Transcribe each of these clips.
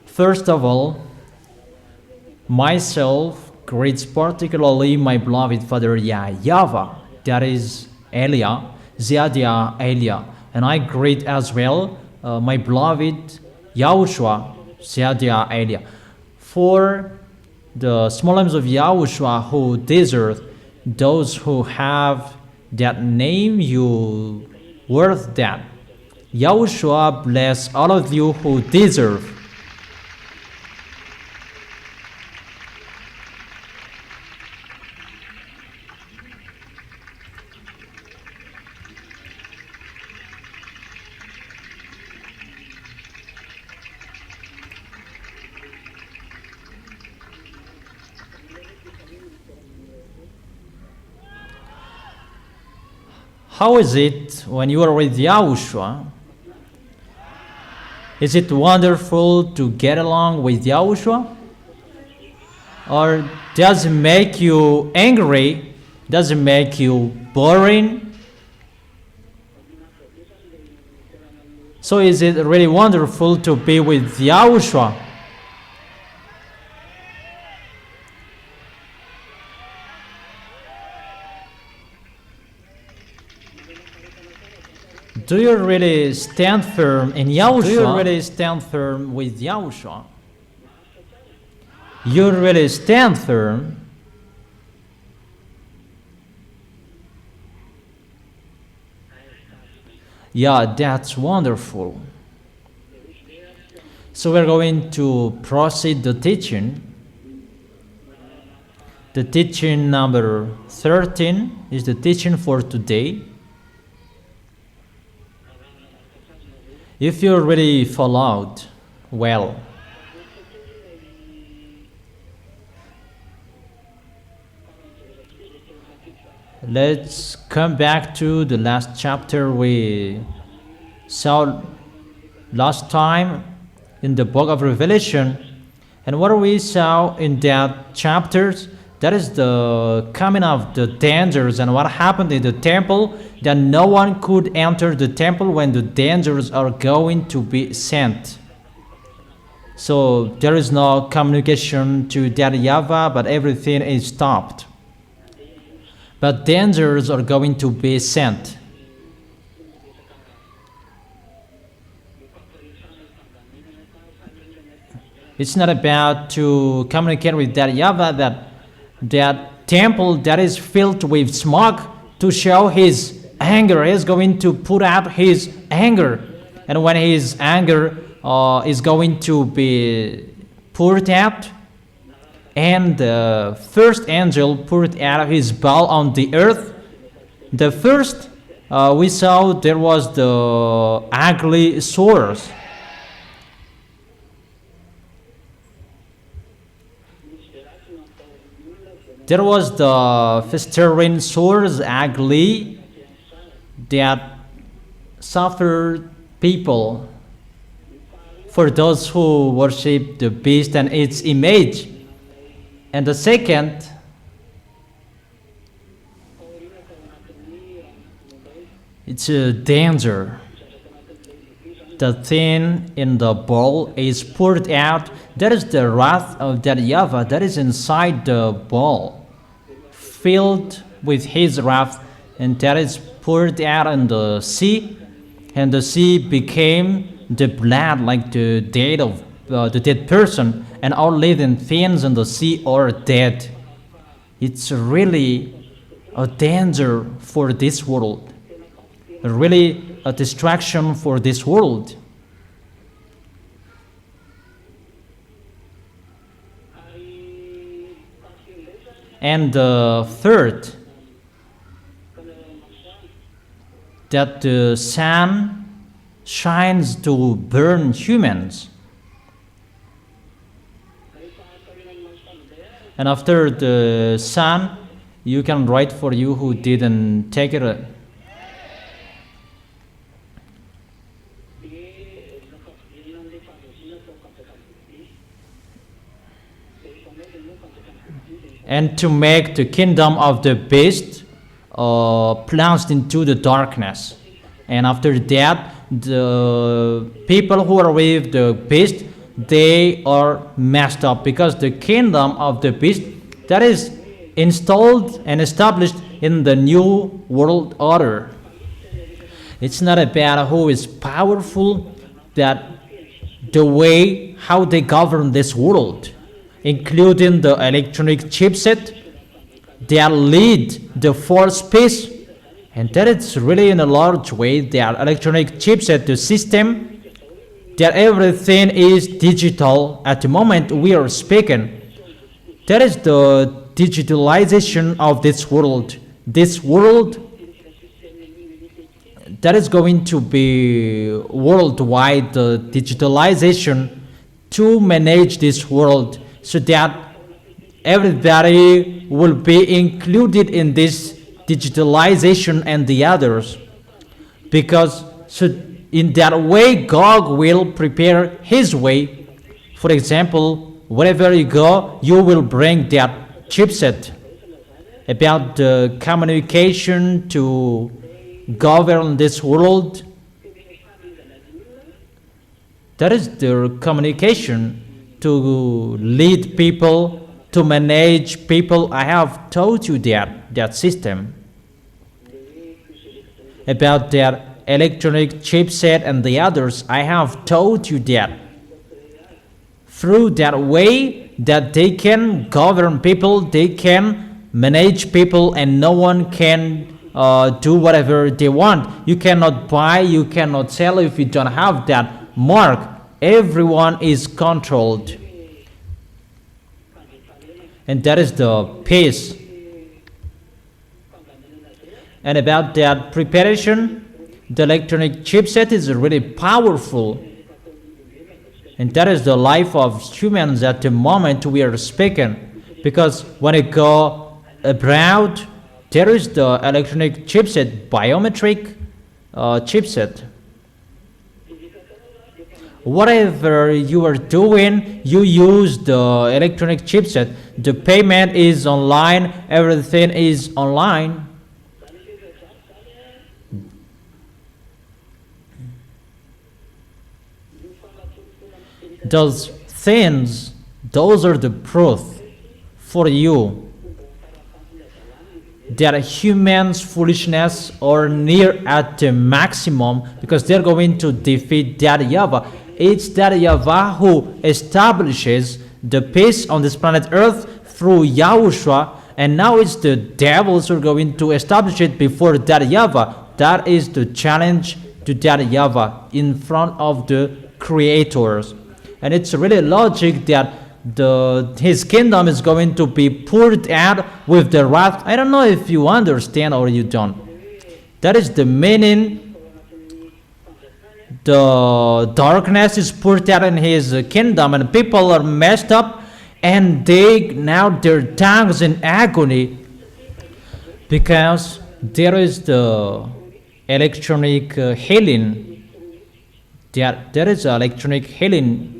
First of all, myself greets particularly my beloved Father YAHVAH, that is Elia, Ziadia Elia, and I greet as well my beloved YAHOSHUA, Ziadia Elia. For the small names of YAHOSHUA who deserve, those who have that name, you worth that. YAHOSHUA bless all of you who deserve. How is it when you are with YAHOSHUA? Is it wonderful to get along with YAHOSHUA? Or does it make you angry? Does it make you boring? So is it really wonderful to be with YAHOSHUA? Do you really stand firm in YAHOSHUA? Do you really stand firm with YAHOSHUA? You really stand firm? Yeah, that's wonderful. So we're going to proceed the teaching. The teaching number 13 is the teaching for today. If you really followed well, let's come back to the last chapter we saw last time in the book of Revelation. And what we saw in that chapters, that is the coming of the dangers and what happened in the temple, that no one could enter the temple when the dangers are going to be sent. So there is no communication to that YAHVAH, but everything is stopped. But dangers are going to be sent. It's not about to communicate with that YAHVAH, that temple that is filled with smoke to show his anger. He is going to put out his anger. And when his anger is going to be poured out, and the first angel poured out his bowl on the earth, the first we saw there was the ugly sores. There was the festering sores, ugly, that suffered people for those who worship the beast and its image. And the second, it's a danger. The thing in the bowl is poured out. That is the wrath of that YAHVAH that is inside the bowl, filled with his wrath, and that is poured out in the sea, and the sea became the blood, like the dead of the dead person, and all living things in the sea are dead. It's really a danger for this world, really a distraction for this world. And the third, that the sun shines to burn humans. And after the sun, you can write for you who didn't take it. And to make the kingdom of the beast plunged into the darkness. And after that, the people who are with the beast, they are messed up, because the kingdom of the beast that is installed and established in the new world order. It's not about who is powerful, that the way how they govern this world, including the electronic chipset that lead the fourth peace, and that it's really in a large way their electronic chipset, the system, that everything is digital at the moment we are speaking. That is the digitalization of this world. This world that is going to be worldwide, the digitalization to manage this world, so that everybody will be included in this digitalization and the others. Because so in that way, God will prepare his way. For example, wherever you go, you will bring that chipset about the communication to govern this world. That is the communication to lead people, to manage people. I have told you that system about that electronic chipset and the others. I have told you that through that way that they can govern people, they can manage people, and no one can do whatever they want. You cannot buy, you cannot sell if you don't have that mark. Everyone is controlled, and that is the peace. And about that preparation, the electronic chipset is really powerful, and that is the life of humans at the moment we are speaking. Because when you go abroad, there is the electronic chipset, biometric chipset. Whatever you are doing, you use the electronic chipset. The payment is online, everything is online. Those things, those are the proof for you that humans' foolishness are near at the maximum, because they're going to defeat that YAHVAH. It's that YAHVAH who establishes the peace on this planet Earth through YAHOSHUA, and now it's the devils who are going to establish it before that YAHVAH. That is the challenge to that YAHVAH in front of the creators. And it's really logic that his kingdom is going to be poured out with the wrath. I don't know if you understand or you don't. That is the meaning. The darkness is poured out in his kingdom, and people are messed up, and they now their tongues in agony, because there is the electronic healing. There is electronic healing.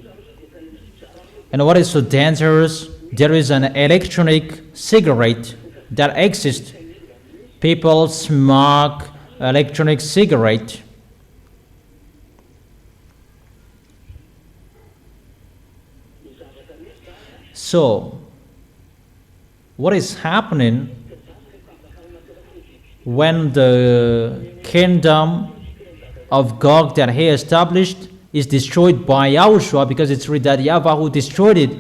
And what is so dangerous? There is an electronic cigarette that exists. People smoke electronic cigarette. So, what is happening when the kingdom of Gog that he established is destroyed by YAHOSHUA, because it's really that YAHVAH who destroyed it?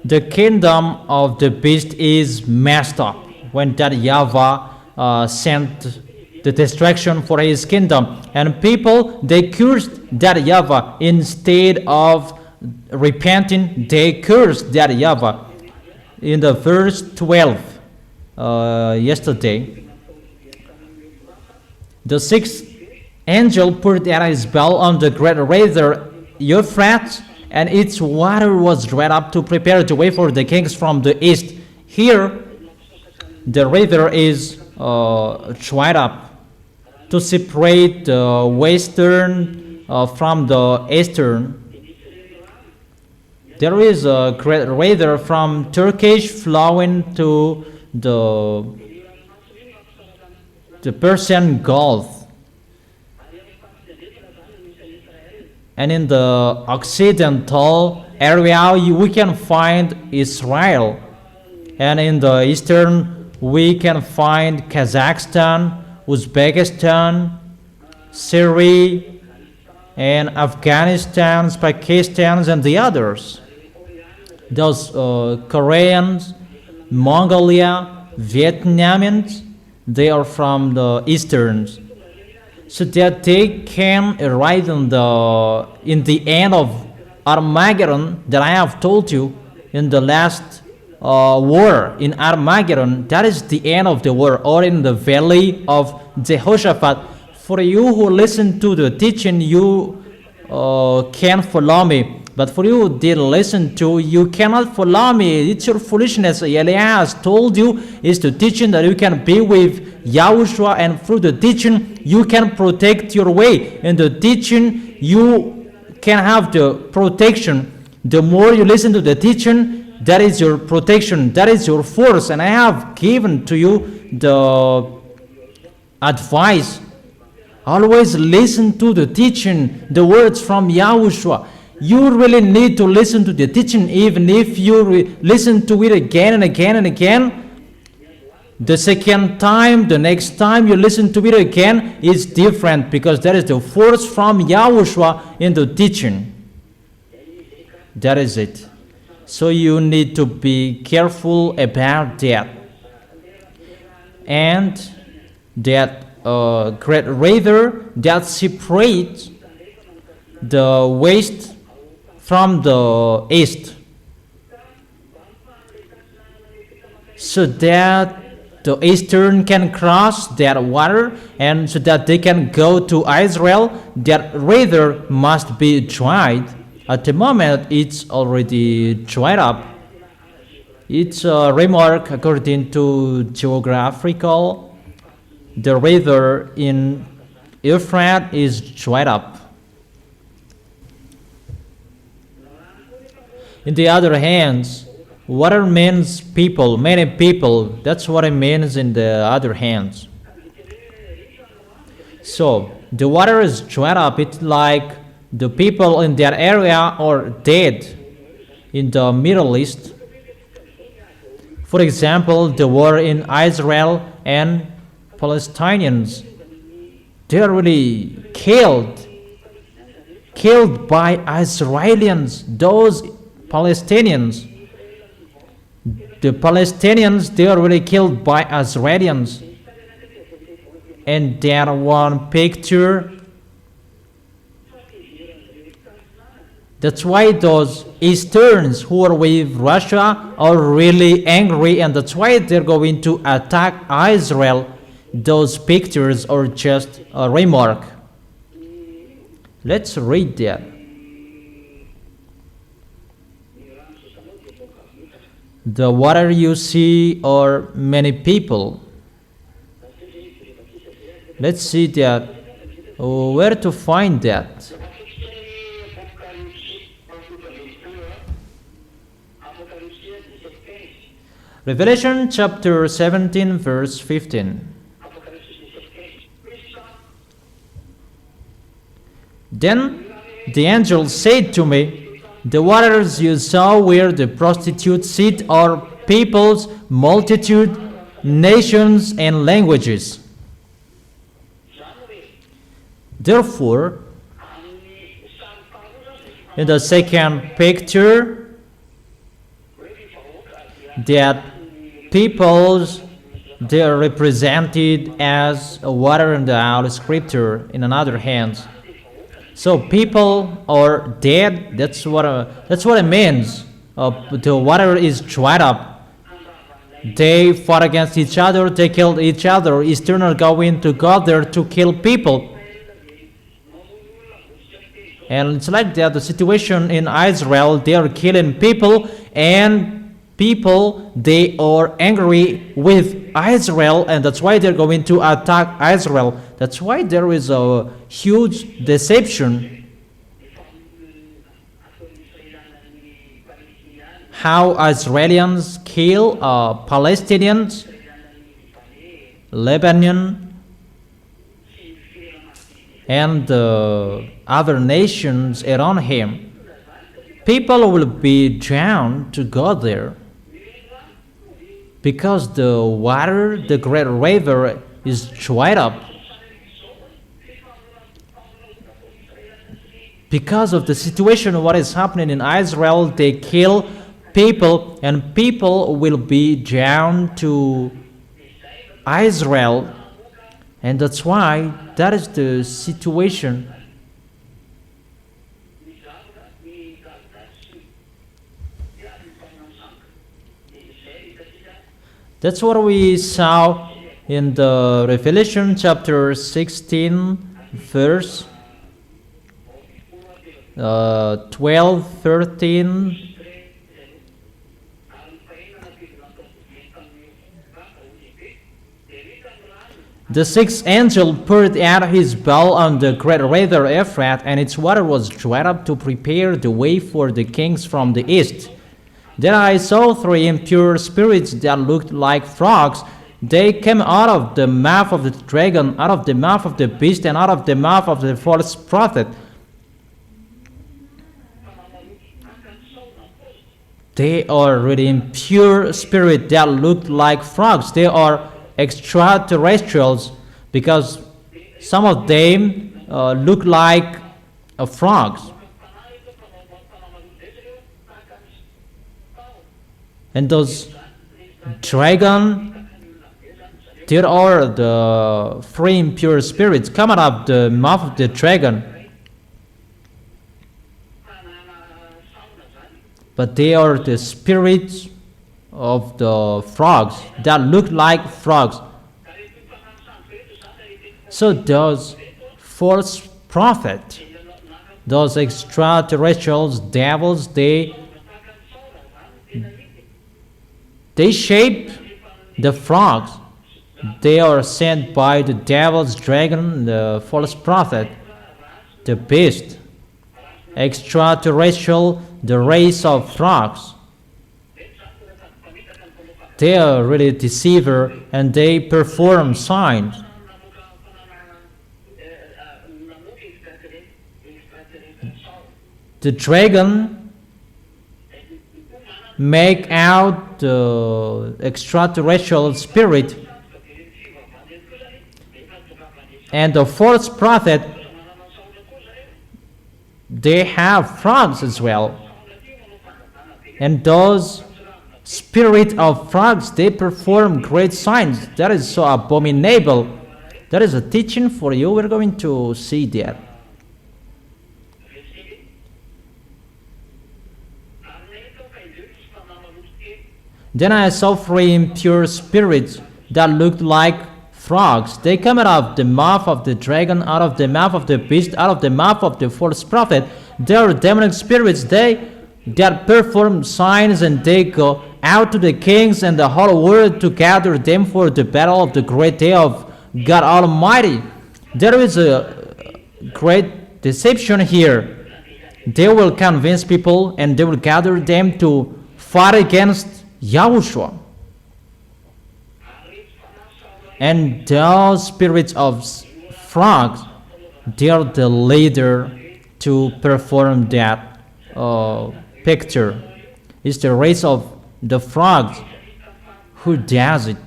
The kingdom of the beast is messed up when that YAHVAH sent the destruction for his kingdom, and people, they cursed that YAHVAH. Instead of repenting, they cursed that YAHVAH. In the verse 12 yesterday, the sixth angel poured out his bell on the great river Euphrates, and its water was dried up to prepare the way for the kings from the east. Here, the river is dried up to separate the western from the eastern. There is a great river from Turkish flowing to the Persian Gulf. And in the occidental area, we can find Israel. And in the eastern, we can find Kazakhstan, Uzbekistan, Syria, and Afghanistan, Pakistan, and the others. Those Koreans, Mongolia, Vietnamians, they are from the easterns. So that they can arrive in the end of Armageddon that I have told you in the last war in Armageddon. That is the end of the war, or in the valley of Jehoshaphat. For you who listen to the teaching, you can follow me. But for you who didn't listen to, you cannot follow me. It's your foolishness. Elias has told you is the teaching that you can be with Yahushua, and through the teaching you can protect your way. In the teaching you can have the protection. The more you listen to the teaching, that is your protection, that is your force. And I have given to you the advice. Always listen to the teaching, the words from Yahushua. You really need to listen to the teaching, even if you listen to it again and again and again. The second time, the next time you listen to it again is different, because there is the force from Yahushua in the teaching. That is it. So you need to be careful about that. And that great river that separates the west from the east, so that the eastern can cross that water, and so that they can go to Israel. That river must be dried. At the moment, it's already dried up. It's a remark according to geographical. The river in Euphrates is dried up. In the other hand, water means people, many people. That's what it means in the other hand. So the water is dried up. It's like the people in that area are dead in the Middle East. For example, the war in Israel and Palestinians, they are really killed by Israelis. Those Palestinians, the Palestinians, they are really killed by Israelis. And that one picture, that's why those Easterns who are with Russia are really angry, and that's why they're going to attack Israel. Those pictures are just a remark. Let's read that. The water you see are many people. Let's see that. Where to find that? Revelation chapter 17 verse 15. Then the angel said to me, the waters you saw where the prostitutes sit are peoples, multitude, nations, and languages. Therefore, in the second picture, that peoples, they are represented as water in the Holy Scripture in another hand. So people are dead. That's what it means. The water is dried up. They fought against each other. They killed each other. Eastern are going to go there to kill people. And it's like that. The situation in Israel, they are killing people, and people, they are angry with Israel, and that's why they're going to attack Israel. That's why there is a huge deception. How Israelis kill Palestinians, Lebanon, and the other nations around him. People will be drawn to go there because the water, the great river, is dried up. Because of the situation, what is happening in Israel, they kill people, and people will be drawn to Israel, and that's why that is the situation. That's what we saw in the Revelation chapter 16, verse 12, 13. The sixth angel poured out his bowl on the great river Euphrates, and its water was dried up to prepare the way for the kings from the east. Then I saw three impure spirits that looked like frogs. They came out of the mouth of the dragon, out of the mouth of the beast, and out of the mouth of the false prophet. They are really impure spirits that look like frogs. They are extraterrestrials because some of them look like frogs. And those dragon, there are the three impure spirits coming out of the mouth of the dragon. But they are the spirits of the frogs that look like frogs. So those false prophets, those extraterrestrials, devils, they shape the frogs. They are sent by the devil's dragon, the false prophet, the beast, extraterrestrial, the race of frogs. They are really deceiver, and they perform signs. The dragon make out the extraterrestrial spirit, and the false prophet, they have frogs as well. And those spirit of frogs, they perform great signs. That is so abominable. That is a teaching for you. We're going to see that. Then I saw three impure spirits that looked like frogs. They come out of the mouth of the dragon, out of the mouth of the beast, out of the mouth of the false prophet. They are demonic spirits. They that perform signs, and they go out to the kings and the whole world to gather them for the battle of the great day of God Almighty. There is a great deception here. They will convince people, and they will gather them to fight against YAHOSHUA. And those spirits of frogs, they are the leader to perform that picture. It's the race of the frogs who does it.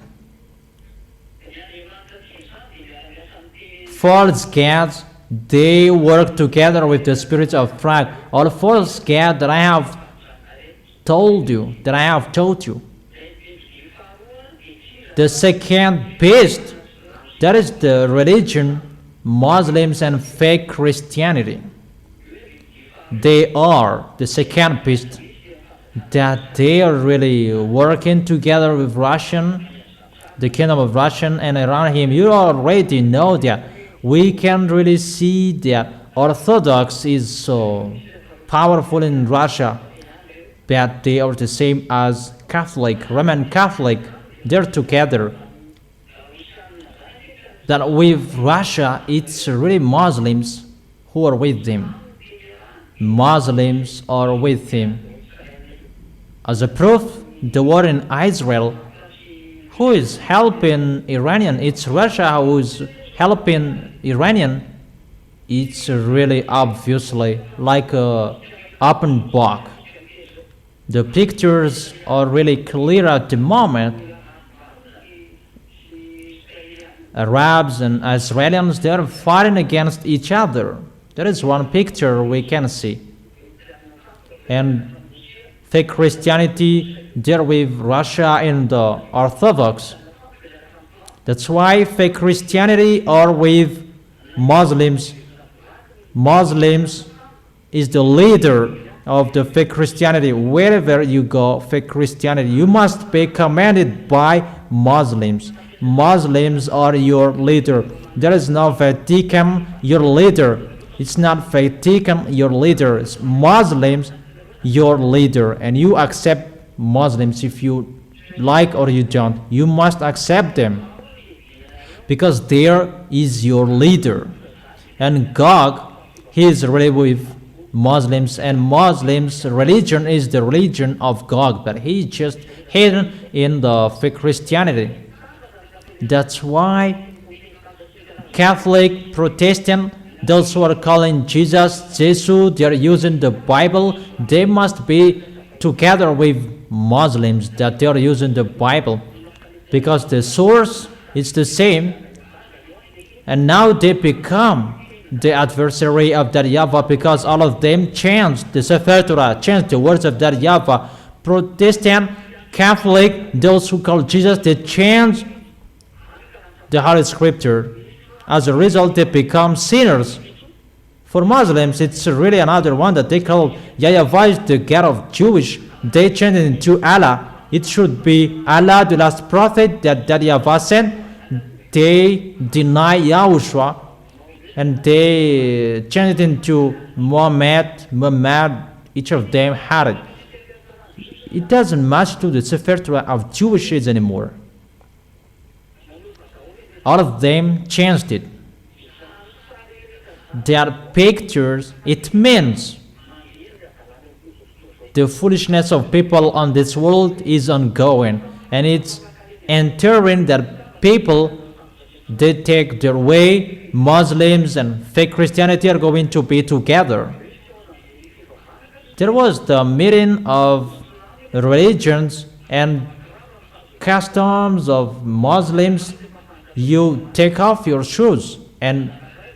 False gods, they work together with the spirits of frog. All false gods that I have told you, that I have taught you. The second beast, that is the religion, Muslims and fake Christianity. They are the second beast, that they are really working together with Russian, the kingdom of Russian, and around him. You already know that. We can really see that Orthodox is so powerful in Russia, but they are the same as Catholic, Roman Catholic. They're together. That with Russia, it's really Muslims who are with them. Muslims are with him. As a proof, the war in Israel, who is helping Iranian? It's Russia who is helping Iranian. It's really obviously like a open book. The pictures are really clear at the moment. Arabs and Israelis, they are fighting against each other. There is one picture we can see. And fake Christianity there with Russia and the Orthodox. That's why fake Christianity are with Muslims. Muslims is the leader of the fake Christianity. Wherever you go, fake Christianity, you must be commanded by Muslims. Muslims are your leader. There is no Vatican, your leader. It's not Vatican, your leader. It's Muslims, your leader. And you accept Muslims if you like or you don't. You must accept them because there is your leader. And God, he is really with Muslims, and Muslims' religion is the religion of God, but he is just hidden in the fake Christianity. That's why Catholic, Protestant, those who are calling Jesus, Jesus, they are using the Bible, they must be together with Muslims that they are using the Bible because the source is the same, and now they become the adversary of that YAHVAH because all of them changed the Sefer Torah, changed the words of that YAHVAH. Protestant, Catholic, those who call Jesus, they changed the Holy Scripture. As a result, they become sinners. For Muslims, it's really another one that they call YAHVAH is the God of Jewish. They changed it into Allah. It should be Allah, the last prophet that YAHVAH sent. They deny YAHOSHUA and they changed it into Muhammad. Each of them had it. It doesn't match to the Sefer Torah of Jewishes anymore. All of them changed it. Their pictures, it means the foolishness of people on this world is ongoing, and it's entering that people, they take their way. Muslims and fake Christianity are going to be together. There was the meeting of religions and customs of Muslims. You take off your shoes, and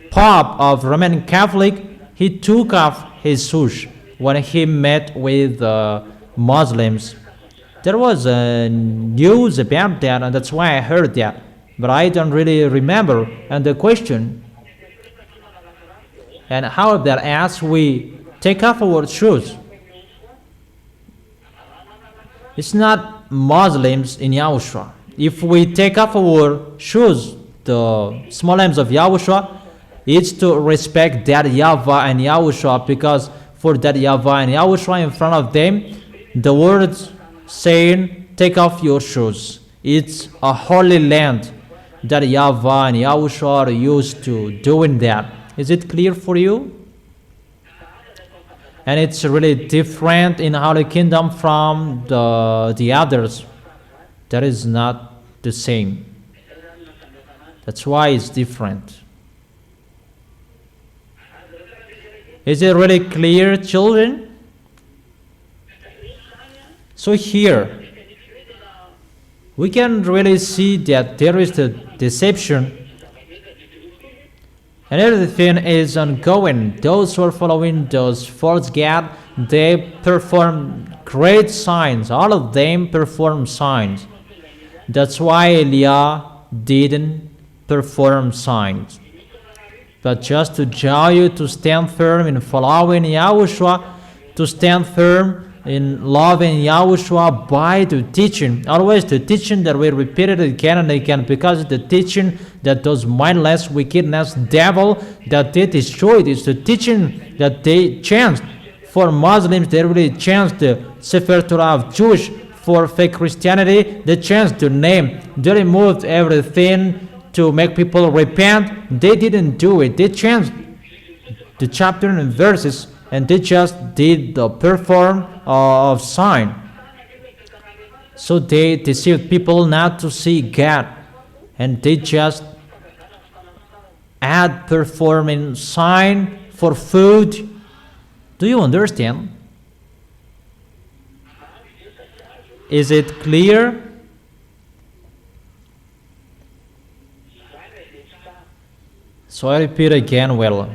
Pope of Roman Catholic, he took off his shoes when he met with Muslims. There was news about that, and that's why I heard that, but I don't really remember. And the question, and how that as we take off our shoes, it's not Muslims in YAHOSHUA. If we take off our shoes, the small names of YAHOSHUA, it's to respect that YAHVAH and YAHOSHUA, because for that YAHVAH and YAHOSHUA in front of them, the words saying, take off your shoes. It's a holy land that YAHVAH and YAHOSHUA are used to doing that. Is it clear for you? And it's really different in Holy Kingdom from the others. That is not the same. That's why it's different. Is it really clear, children? So here, we can really see that there is the deception, and everything is ongoing. Those who are following those false gods, they perform great signs. All of them perform signs. That's why Elijah didn't perform signs. But just to draw you to stand firm in following YAHOSHUA, to stand firm in loving YAHOSHUA by the teaching. Always the teaching that we repeated again and again, because the teaching that those mindless, wickedness, devil, that they destroyed, is the teaching that they changed. For Muslims, they really changed the Sefer Torah of Jewish. For fake Christianity, they changed the name. They removed everything to make people repent. They didn't do it. They changed the chapter and verses, and they just did the perform of sign. So they deceived people not to see God, and they just at performing sign for food. Do you understand? Is it clear? So I repeat again, well,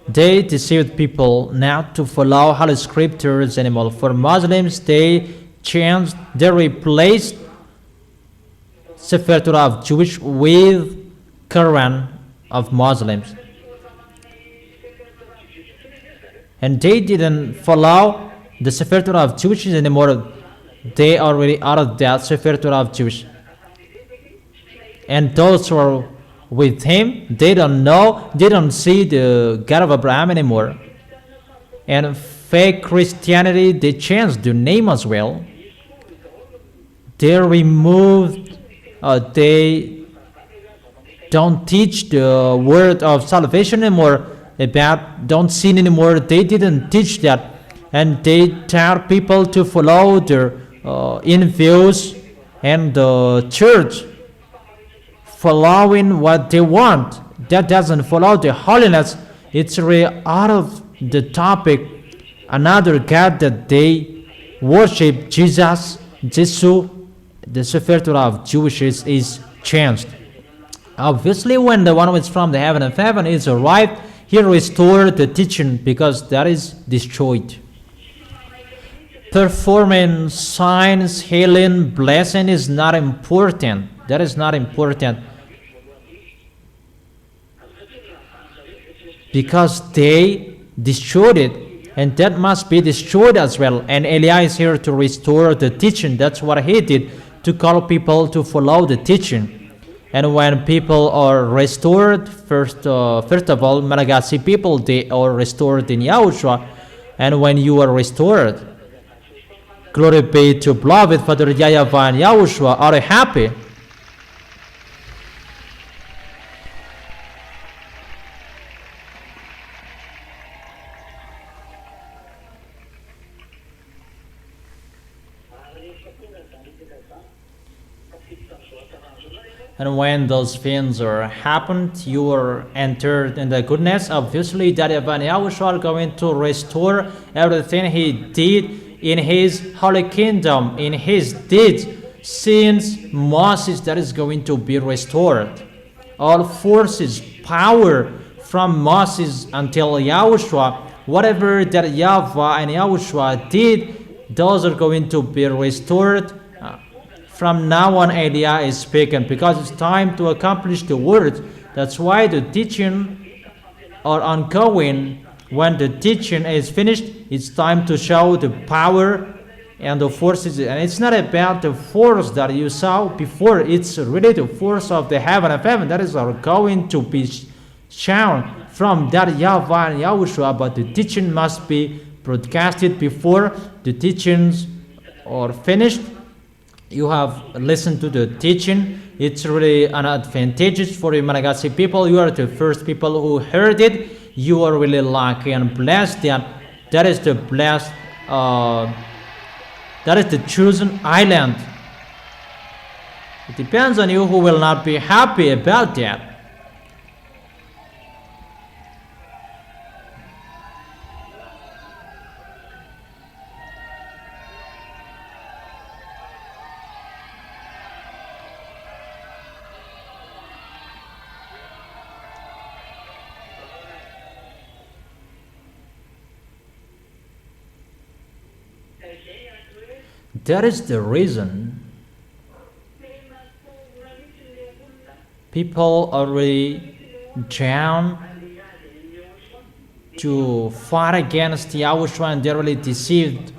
they deceived people not to follow Holy Scriptures anymore. For Muslims, they replaced Sefer Torah of Jewish with Quran of Muslims. And they didn't follow the Sefer Torah of Jewish anymore. They are already out of that Sefer Torah of Jewish. And those who are with him, they don't know, they don't see the God of Abraham anymore. And fake Christianity, they changed the name as well. They removed, they don't teach the word of salvation anymore, about don't sin anymore. They didn't teach that. And they tell people to follow their views and the church following what they want. That doesn't follow the holiness. It's really out of the topic. Another God that they worship, Jesus, the Sefer Torah of Jewish is changed. Obviously, when the one who is from the heaven of heaven is arrived, he restored the teaching because that is destroyed. Performing signs, healing, blessing is not important. That is not important. Because they destroyed it, and that must be destroyed as well. And Eliah is here to restore the teaching. That's what he did, to call people to follow the teaching. And when people are restored, first of all, Malagasy people, they are restored in Yahushua. And when you are restored, glory be to beloved Father YAHVAH and YAHOSHUA are happy. And when those things are happened, you are entered in the goodness. Obviously, YAHVAH and YAHOSHUA are going to restore everything he did in his holy kingdom, in his deeds. Since Moses, that is going to be restored. All forces, power from Moses until YAHOSHUA, whatever that YAHVAH and YAHOSHUA did, those are going to be restored. From now on, Eliah is speaking because it's time to accomplish the word. That's why the teaching are ongoing. When the teaching is finished, it's time to show the power and the forces. And it's not about the force that you saw before. It's really the force of the heaven of heaven that is going to be shown from that YAHVAH and YAHOSHUA. But the teaching must be broadcasted before the teachings are finished. You have listened to the teaching. It's really an advantage for the Malagasy people. You are the first people who heard it. You are really lucky and blessed. That is the blessed. That is the chosen island. It depends on you who will not be happy about that. That is the reason people are really down to fight against Yahushua, and they're really deceived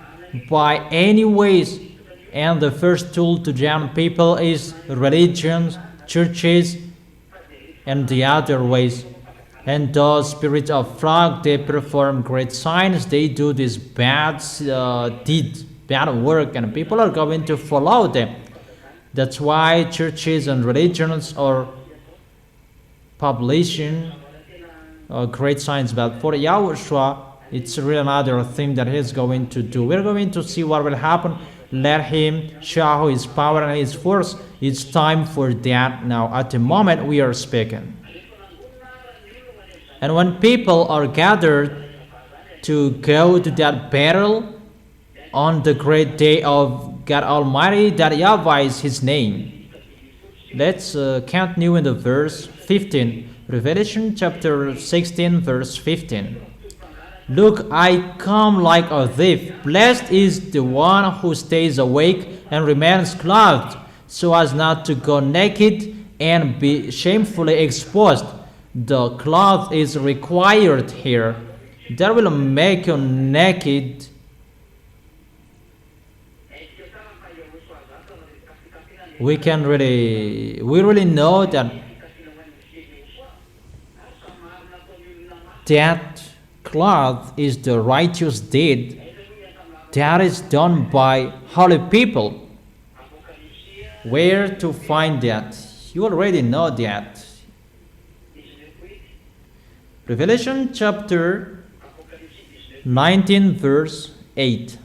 by any ways. And the first tool to drown people is religions, churches, and the other ways. And those spirits of frog, they perform great signs. They do this bad deeds, bad work, and people are going to follow them. That's why churches and religions are publishing great signs. But for Yahushua, it's really another thing that he's going to do. We're going to see what will happen. Let him show his power and his force. It's time for that now. At the moment we are speaking. And when people are gathered to go to that battle on the great day of God Almighty, that YAHVAH is His name. Let's continue in the verse 15. Revelation chapter 16, verse 15. Look, I come like a thief. Blessed is the one who stays awake and remains clothed, so as not to go naked and be shamefully exposed. The cloth is required here. That will make you naked. We really know that cloth is the righteous deed that is done by holy people. Where to find that? You already know that. Revelation chapter 19, verse 8.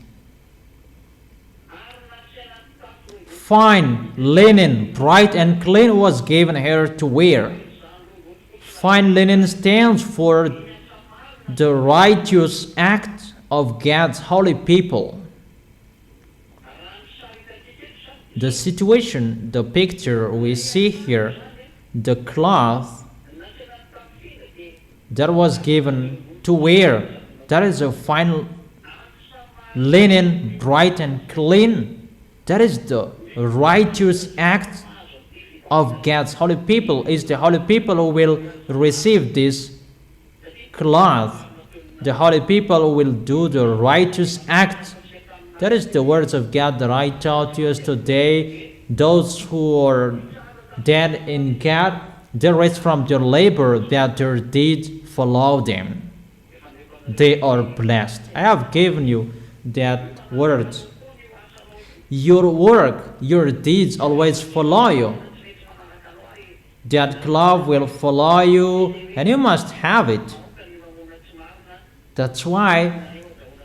Fine linen, bright and clean, was given her to wear. Fine linen stands for the righteous act of God's holy people. The situation, the picture we see here, the cloth that was given to wear, that is a fine linen, bright and clean. That is the righteous act of God's holy people. Is the holy people who will receive this cloth. The holy people who will do the righteous act. That is the words of God that I taught you today. Those who are dead in God, they rest from their labor, that their deeds follow them. They are blessed. I have given you that word. Your work, your deeds always follow you. That cloth will follow you, and you must have it. That's why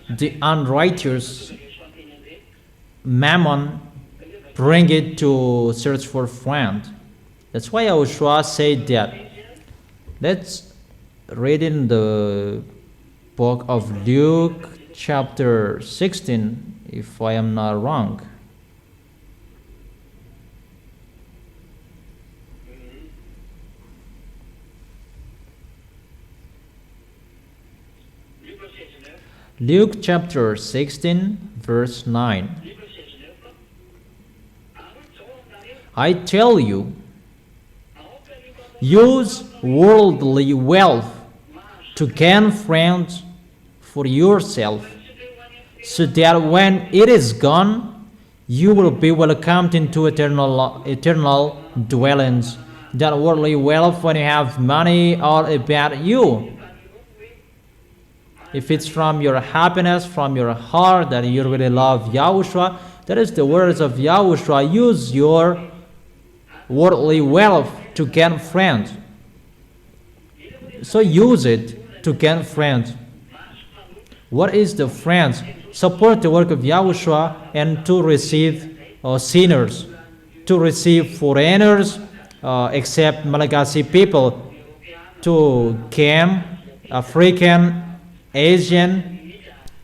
the unrighteous mammon bring it to search for friend. That's why YAHOSHUA said that. Let's read in the book of Luke chapter 16, if I am not wrong. Luke chapter 16, verse 9. I tell you, use worldly wealth to gain friends for yourself, so that when it is gone, you will be welcomed into eternal dwellings. That worldly wealth, when you have money, all about you. If it's from your happiness, from your heart, that you really love YAHOSHUA, that is the words of YAHOSHUA. Use your worldly wealth to gain friends. So use it to gain friends. What is the friends? Support the work of YAHOSHUA and to receive sinners, to receive foreigners, except Malagasy people, to gain African, Asian,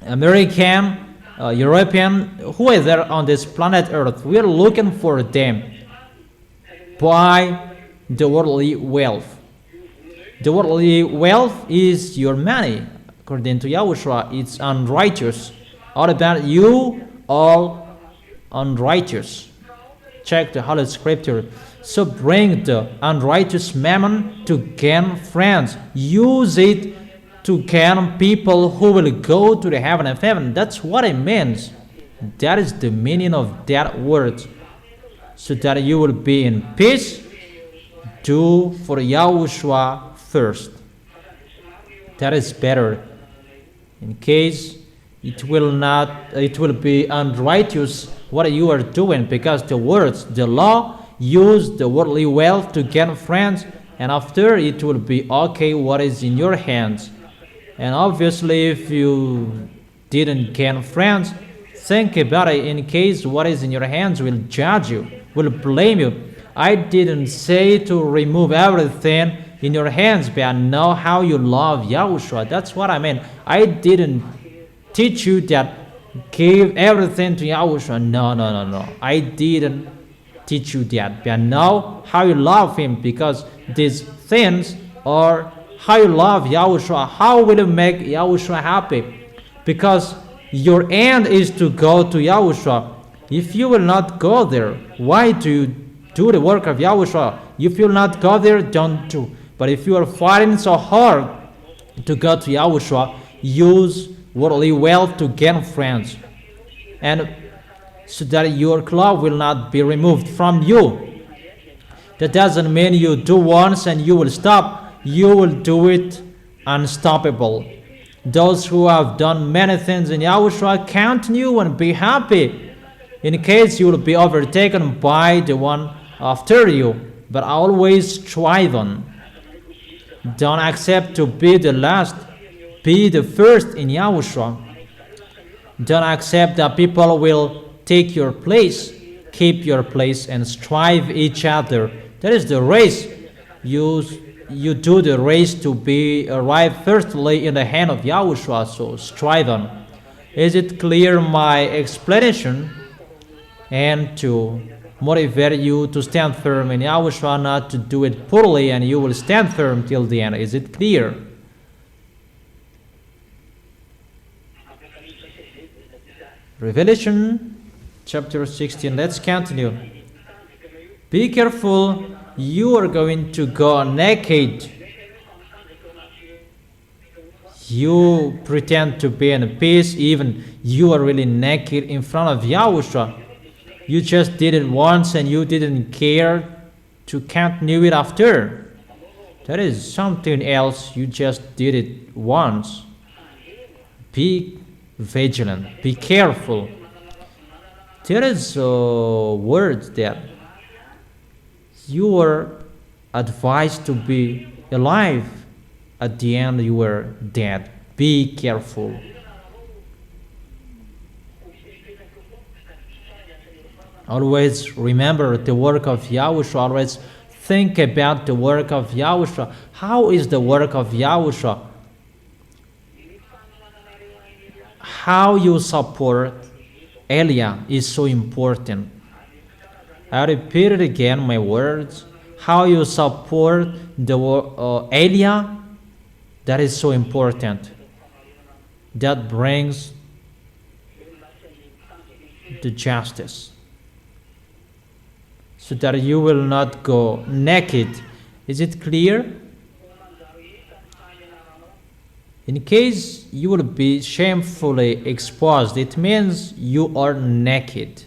American, European, who is there on this planet Earth. We are looking for them by the worldly wealth. The worldly wealth is your money. According to YAHOSHUA, it's unrighteous. All about you, all unrighteous. Check the Holy Scripture. So bring the unrighteous mammon to gain friends. Use it to gain people who will go to the heaven of heaven. That's what it means. That is the meaning of that word. So that you will be in peace. Do for YAHOSHUA first. That is better. In case it will be unrighteous what you are doing, because the words, the law, use the worldly wealth to gain friends, and after it will be okay what is in your hands. And obviously, if you didn't gain friends, think about it. In case what is in your hands will judge you, will blame you. I didn't say to remove everything in your hands, but I know how you love Yahushua. That's what I mean. I didn't teach you that give everything to Yahushua. No. I didn't teach you that. But I know how you love Him, because these things are how you love Yahushua. How will you make Yahushua happy? Because your end is to go to Yahushua. If you will not go there, why do you do the work of Yahushua? If you will not go there, don't do. But if you are fighting so hard to go to Yahushua, use worldly wealth to gain friends, and so that your cloth will not be removed from you. That doesn't mean you do once and you will stop. You will do it unstoppable. Those who have done many things in Yahushua, count on you and be happy, in case you will be overtaken by the one after you. But always strive on. Don't accept to be the last. Be the first in Yahushua. Don't accept that people will take your place. Keep your place and strive each other. That is the race. You do the race to be arrive firstly in the hand of Yahushua. So strive on. Is it clear my explanation? And to motivate you to stand firm in Yahushua, not to do it poorly, and you will stand firm till the end. Is it clear? Revelation chapter 16. Let's continue. Be careful. You are going to go naked. You pretend to be in peace, even you are really naked in front of Yahushua. You just did it once and you didn't care to continue it after. That is something else. You just did it once. Be vigilant. Be careful. There is a word that you are advised to be alive. At the end you were dead. Be careful. Always remember the work of Yahushua. Always think about the work of Yahushua. How is the work of Yahushua? How you support Elia is so important. I repeat it again, my words. How you support the Elia, that is so important. That brings the justice. So that you will not go naked. Is it clear? In case you will be shamefully exposed, it means you are naked.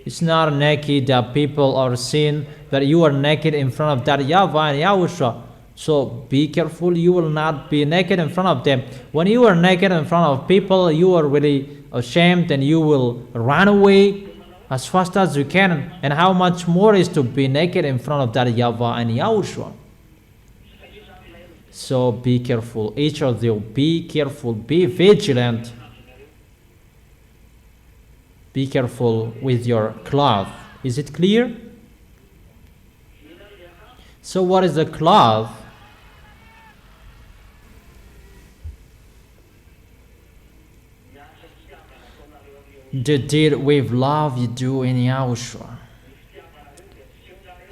It's not naked that people are seeing that you are naked in front of that YAHVAH and YAHOSHUA. So be careful, you will not be naked in front of them. When you are naked in front of people, you are really ashamed and you will run away as fast as you can. And how much more is to be naked in front of that YAHVAH and YAHOSHUA. So be careful, each of you, be careful, be vigilant. Be careful with your cloth. Is it clear? So what is the cloth? The deed with love you do in Yahushua.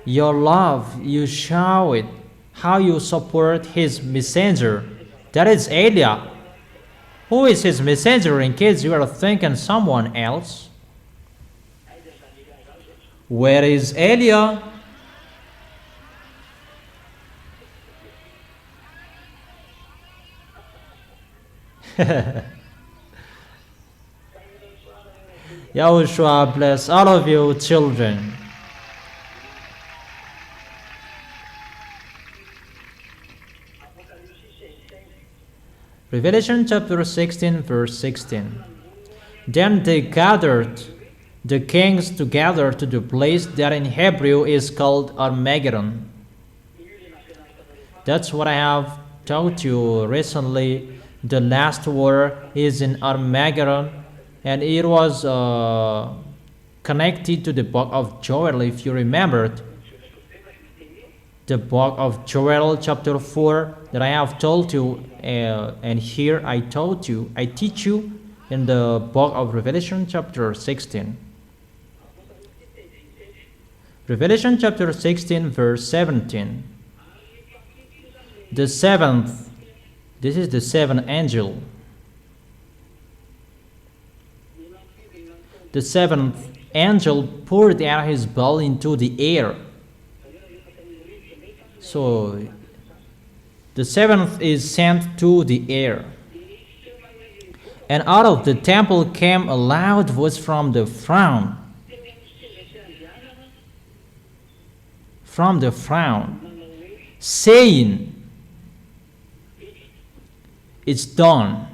Your love, you show it. How you support his messenger. That is Elia. Who is his messenger, in case you are thinking someone else? Where is Elia? Yahushua bless all of you children. Revelation chapter 16 verse 16. Then they gathered the kings together to the place that in Hebrew is called Armageddon. That's what I have taught you recently. The last war is in Armageddon, and it was connected to the book of Joel, if you remembered. the book of Joel chapter 4 that I have told you, and here I teach you in the book of Revelation chapter 16. Revelation chapter 16 verse 17. The seventh, this is the seventh angel. The seventh angel poured out his bowl into the air. So the seventh is sent to the air. And out of the temple came a loud voice from the throne. From the throne, saying, "It's done."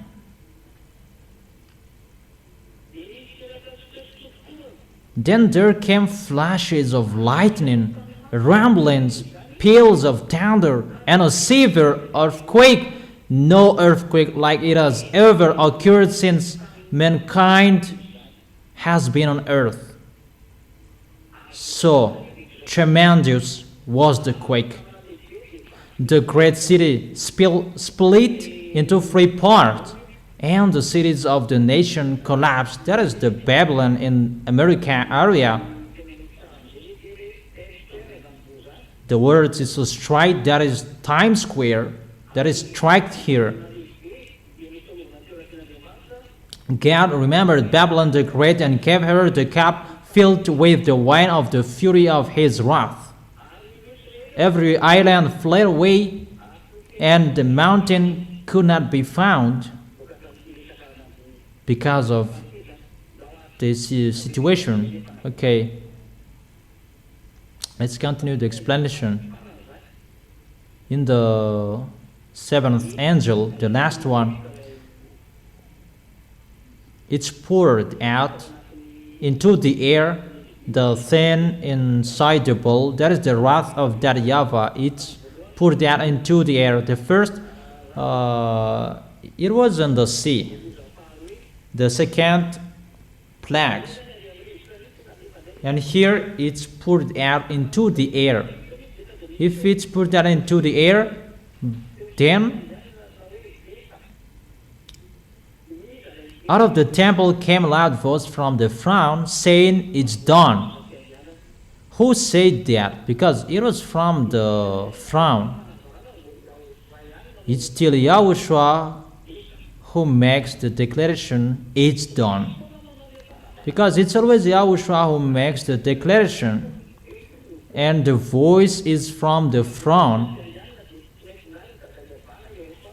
Then there came flashes of lightning, rumblings, peals of thunder, and a severe earthquake. No earthquake like it has ever occurred since mankind has been on earth. So tremendous was the quake. The great city split into three parts, and the cities of the nation collapsed. That is the Babylon in America area. The word is to strike, that is Times Square, that is striked here. God remembered Babylon the Great and gave her the cup filled with the wine of the fury of his wrath. Every island fled away, and the mountain could not be found because of this situation. Okay, let's continue the explanation. In the seventh angel, the last one, it's poured out into the air the thing inside the bowl. That is the wrath of that YAHVAH. It's poured out into the air. The first, it was in the sea. The second, plagues. And here it's poured out into the air. If it's poured out into the air, then out of the temple came a loud voice from the throne saying, "It's done." Who said that? Because it was from the throne. It's still YAHOSHUA who makes the declaration, "It's done." Because it's always YAHOSHUA who makes the declaration, and the voice is from the throne.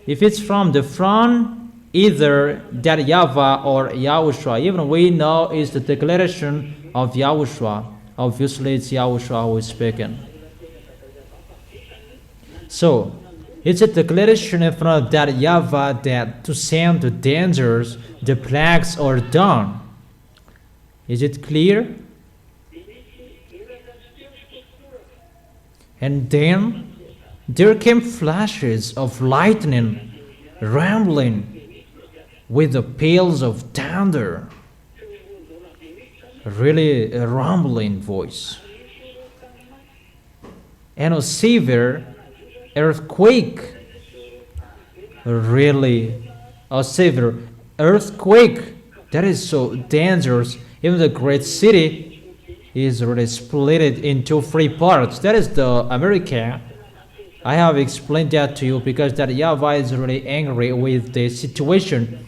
If it's from the throne, either that YAHVAH or YAHOSHUA, even we know is the declaration of YAHOSHUA. Obviously, it's YAHOSHUA who is speaking. So, it's a declaration in front of that YAHVAH that to send the dangers, the plagues are done. Is it clear? And then there came flashes of lightning, rumbling, with the peals of thunder. Really a rumbling voice. And a severe earthquake. Really a severe earthquake. That is so dangerous. Even the great city is really split into three parts. That is the America. I have explained that to you because that YAHVAH is really angry with the situation.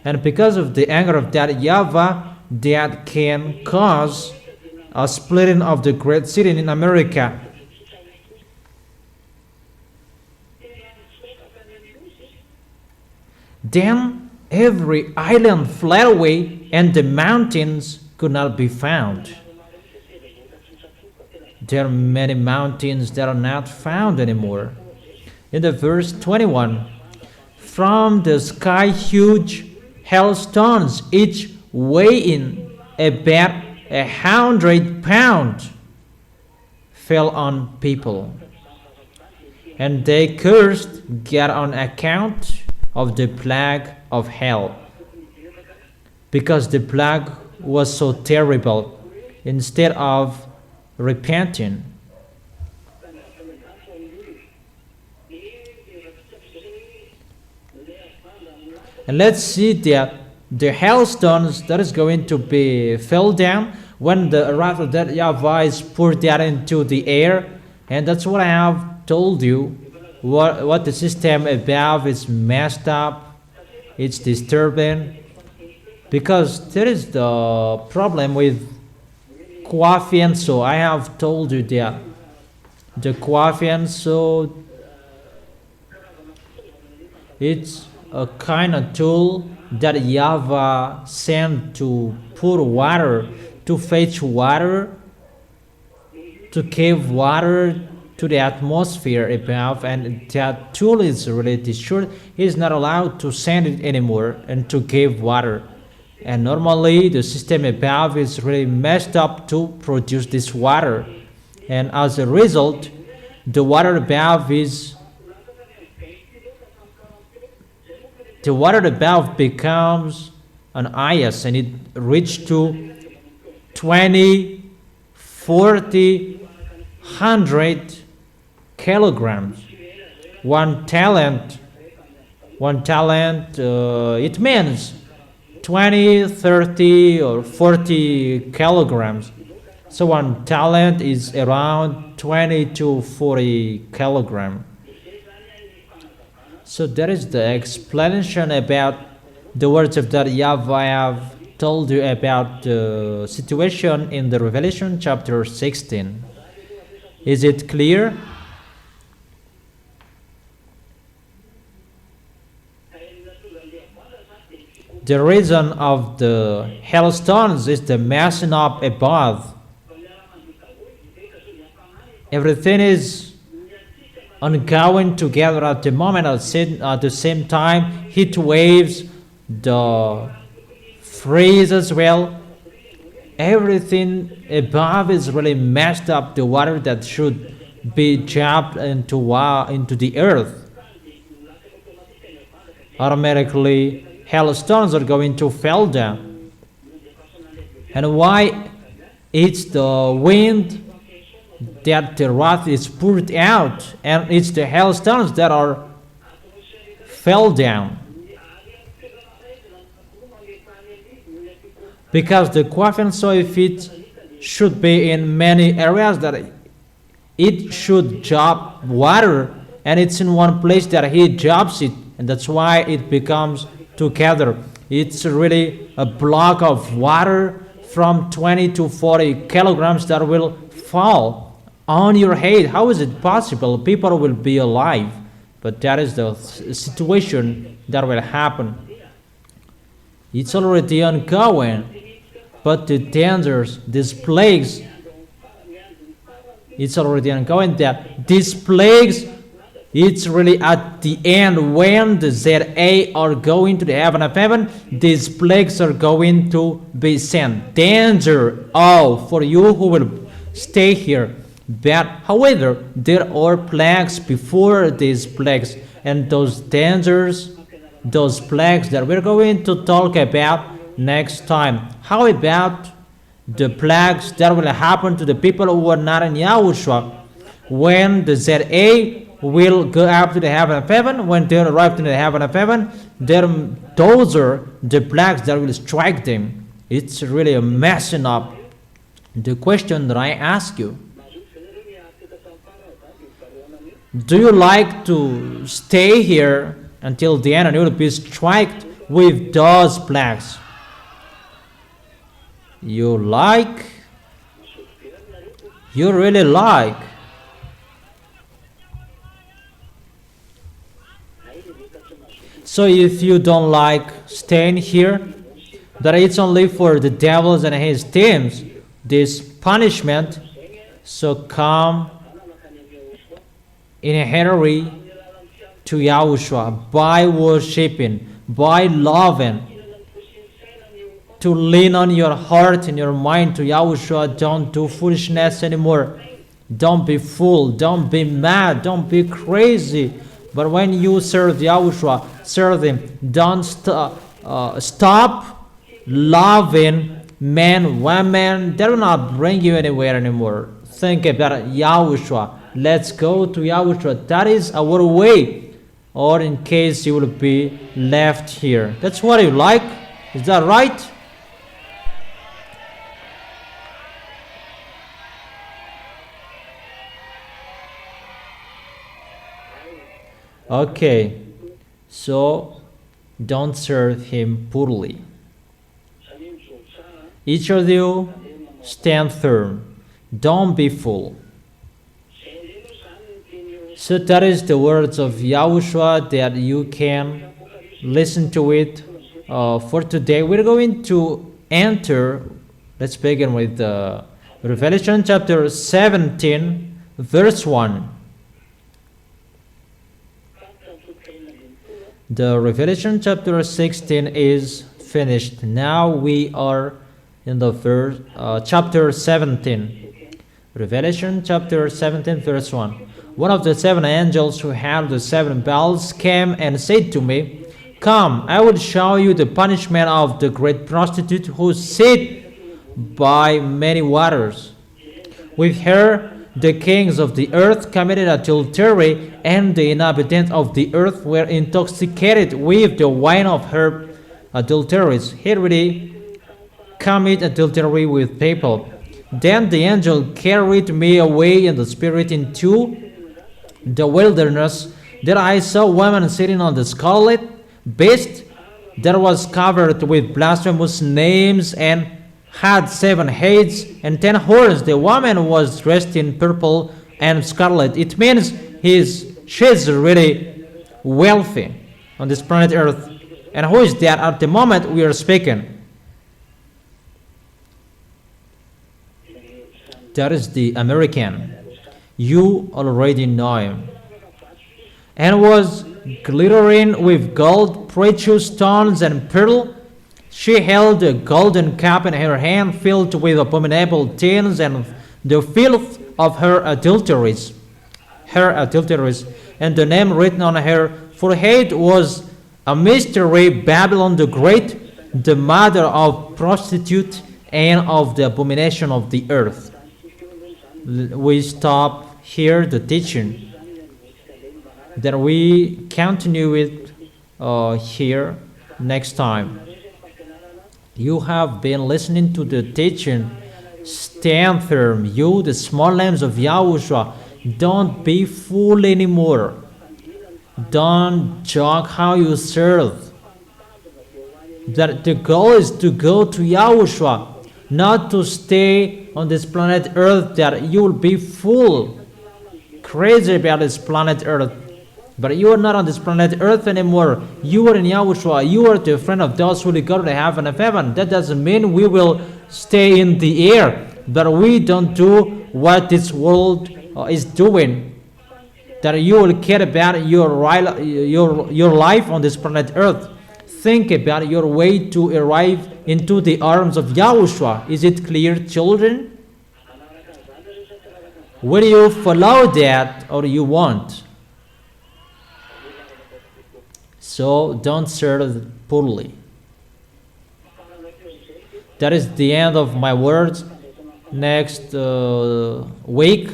And because of the anger of that YAHVAH, that can cause a splitting of the great city in America. Then every island fled away, and the mountains could not be found. There are many mountains that are not found anymore. In the verse 21, from the sky huge hailstones, each weighing about 100 pounds, fell on people. And they cursed God on account of the plague of hell, because the plague was so terrible. Instead of repenting, And let's see that the hailstones that is going to be fell down when the wrath of that YAHVAH is poured out into the air. And that's what I have told you. What the system above is messed up. It's disturbing. Because there is the problem with so I have told you that the so it's a kind of tool that YAHVAH sent to pour water, to fetch water, to give water to the atmosphere above, and that tool is really destroyed. He is not allowed to send it anymore and to give water. And normally the system above is really messed up to produce this water. And as a result, the water above becomes an ice, and it reached to 20, 40, 100 kilograms. One talent, it means 20, 30, or 40 kilograms. So one talent is around 20 to 40 kilograms. So that is the explanation about the words of that YAHVAH I have told you about the situation in the Revelation chapter 16. Is it clear? The reason of the hailstones is the messing up above. Everything is ongoing together at the moment. At the same time, heat waves, the freeze as well. Everything above is really messed up. The water that should be dropped into the earth, automatically hailstones are going to fall down. And why? It's the wind that the wrath is poured out, and it's the hailstones that are fell down. Because the coffin, so if it should be in many areas that it should drop water, and it's in one place that he drops it, and that's why it becomes together. It's really a block of water from 20 to 40 kilograms that will fall on your head. How is it possible? People will be alive, but that is the situation that will happen. It's already ongoing, but the dangers, these plagues, it's already ongoing. That these plagues, it's really at the end when the ZA are going to the heaven of heaven, these plagues are going to be sent. Danger, for you who will stay here. But however, there are plagues before these plagues, and those dangers, those plagues that we're going to talk about next time. How about the plagues that will happen to the people who are not in Yahushua when the ZA will go up to the heaven of heaven? When they arrive to the heaven of heaven, those are the plagues that will strike them. It's really a messing up. The question that I ask you, do you like to stay here until the end and you will be struck with those plagues? You really like. So if you don't like staying here, that it's only for the devils and his teams, this punishment, so come in a hurry to Yahushua by worshiping, by loving, to lean on your heart and your mind to Yahushua. Don't do foolishness anymore. Don't be fool. Don't be mad. Don't be crazy. But when you serve Yahushua, serve Him. Don't stop loving men, women. They will not bring you anywhere anymore. Think about Yahushua. Let's go to Yahushua. That is our way. or in case you will be left here. That's what you like? Is that right? Okay, so don't serve him poorly. Each of you stand firm. Don't be fooled. So that is the words of YAHOSHUA that you can listen to it for today. We're going to enter, let's begin with Revelation chapter 17, verse 1. The Revelation chapter 16 is finished. Now we are in the verse, chapter 17. Revelation chapter 17, verse 1. One of the seven angels who had the seven bells came and said to me, "Come, I will show you the punishment of the great prostitute who sat by many waters. With her the kings of the earth committed adultery, and the inhabitants of the earth were intoxicated with the wine of her adulteries. He really commit adultery with people." Then the angel carried me away in the spirit into the wilderness. There I saw a woman sitting on the scarlet beast that was covered with blasphemous names and had 7 heads and 10 horns. The woman was dressed in purple and scarlet. It means she's really wealthy on this planet Earth. And who is that at the moment we are speaking? That is the American. You already know him. And was glittering with gold, precious stones, and pearl. She held a golden cup in her hand filled with abominable things and the filth of her adulteries. And the name written on her forehead was a mystery, Babylon the Great, the mother of prostitute and of the abomination of the earth. We stop here the teaching. Then we continue it here next time. You have been listening to the teaching. Stand firm. You, the small lambs of YAHOSHUA, don't be fooled anymore. Don't joke how you serve. That the goal is to go to YAHOSHUA, not to stay on this planet Earth, that you will be full, crazy about this planet Earth. But you are not on this planet Earth anymore. You are in YAHOSHUA. You are the friend of those who will go to the heaven of heaven. That doesn't mean we will stay in the air, but we don't do what this world is doing. That you will care about your life on this planet Earth. Think about your way to arrive into the arms of YAHOSHUA. Is it clear, children? Will you follow that or you won't? So don't serve poorly. That is the end of my words. Next week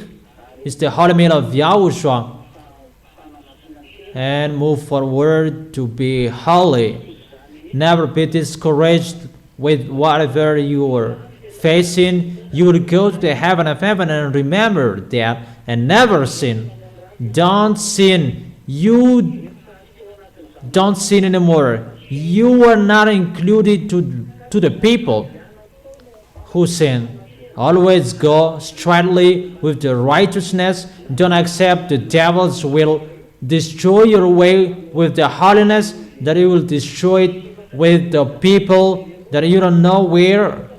is the Holy Meal of YAHOSHUA. And move forward to be holy. Never be discouraged with whatever you are facing. You will go to the heaven of heaven, and remember that, and never sin. Don't sin. You don't sin anymore. You are not included to the people who sin. Always go straightly with the righteousness. Don't accept the devil's will. Destroy your way with the holiness, that you will destroy it with the people that you don't know where.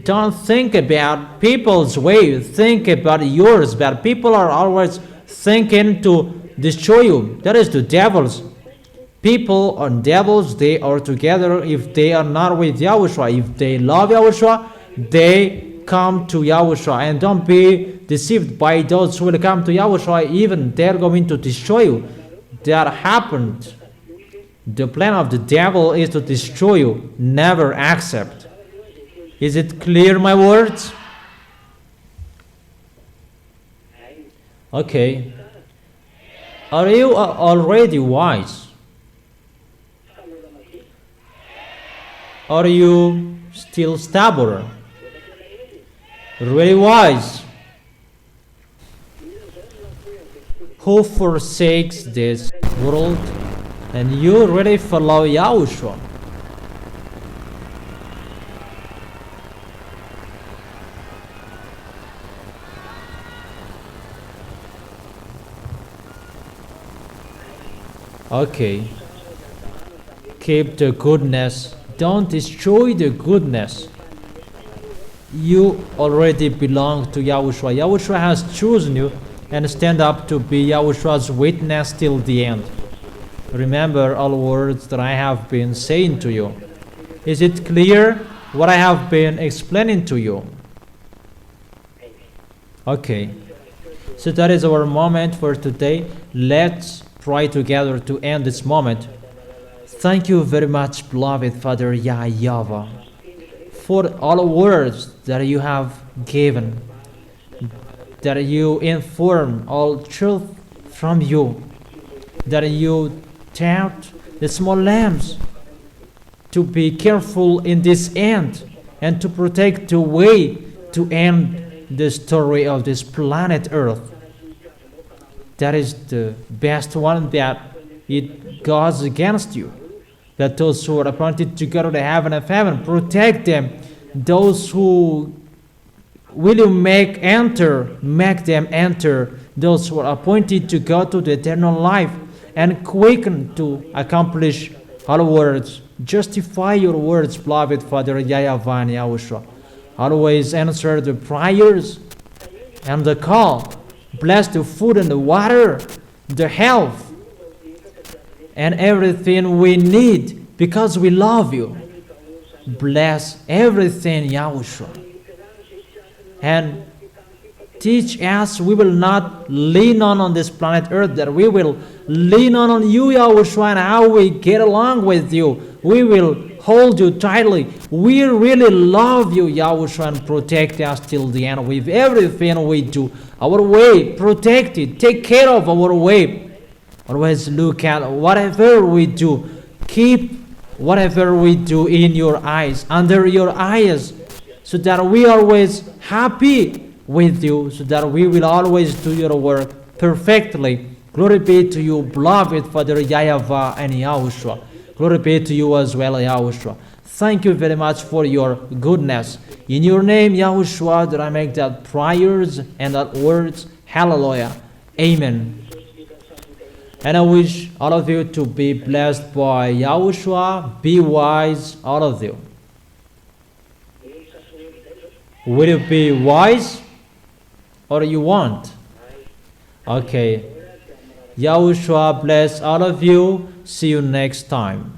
Don't think about people's way. Think about yours. But people are always thinking to destroy you. That is the devils. People and devils, they are together if they are not with YAHOSHUA. If they love YAHOSHUA, they come to YAHOSHUA. And don't be deceived by those who will come to YAHOSHUA. Even they're going to destroy you. That happened. The plan of the devil is to destroy you. Never accept. Is it clear, my words? Okay. Are you already wise? Are you still stubborn? Really wise? Who forsakes this world and you really follow Yahushua? Okay. Keep the goodness. Don't destroy the goodness. You already belong to Yahushua. Yahushua has chosen you and stand up to be Yahushua's witness till the end. Remember all words that I have been saying to you. Is it clear what I have been explaining to you? Okay. So that is our moment for today. Let's pray together to end this moment. Thank you very much, beloved Father YAHVAH, for all words that you have given, that you inform all truth from you, that you taught the small lambs to be careful in this end and to protect the way to end the story of this planet Earth. That is the best one, that it goes against you. That those who are appointed to go to the heaven of heaven, protect them. Those who will you make them enter. Those who are appointed to go to the eternal life and quicken to accomplish all words. Justify your words, beloved Father YAHVAH and YAHOSHUA. Always answer the prayers and the call. Bless the food and the water, the health, and everything we need because we love you. Bless everything, Yahushua. And teach us we will not lean on this planet Earth, that we will lean on you, Yahushua, and how we get along with you. We will hold you tightly. We really love you, Yahushua, and protect us till the end with everything we do. Our way, protect it. Take care of our way. Always look at whatever we do. Keep whatever we do in your eyes, under your eyes, so that we are always happy with you, so that we will always do your work perfectly. Glory be to you, beloved Father YAHVAH and YAHOSHUA. Glory be to you as well, Yahushua. Thank you very much for your goodness. In your name, Yahushua, that I make that prayers and that words. Hallelujah. Amen. And I wish all of you to be blessed by Yahushua. Be wise, all of you. Will you be wise or you want? Okay. Yahushua bless all of you. See you next time.